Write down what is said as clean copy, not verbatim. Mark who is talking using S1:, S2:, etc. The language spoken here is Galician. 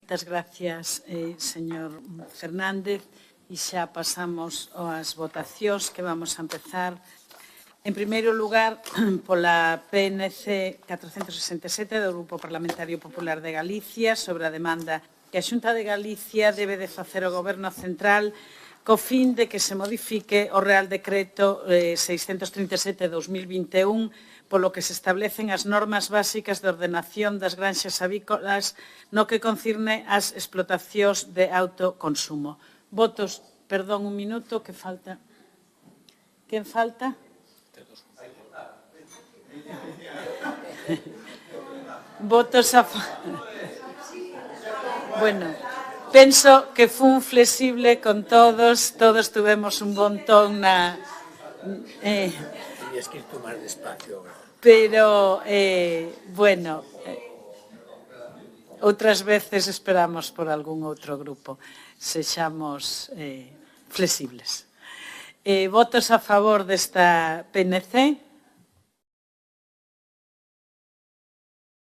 S1: Moitas gracias, señor Fernández. E xa pasamos ás votacións que vamos a empezar. En primeiro lugar, pola PNC 467 do Grupo Parlamentario Popular de Galicia sobre a demanda que a Xunta de Galicia debe de facer ao Goberno Central co fin de que se modifique o Real Decreto 637/2021 polo que se establecen as normas básicas de ordenación das granxas avícolas no que concirne ás explotacións de autoconsumo. Votos, perdón, un minuto, que falta. Quen falta? Votos a favor. Bueno, penso que fun flexible con todos tuvemos un bon ton na...
S2: Tenías que ir tú máis despacio agora.
S1: Pero, bueno, outras veces esperamos por algún outro grupo. Sexamos flexibles. Votos a favor desta PNC?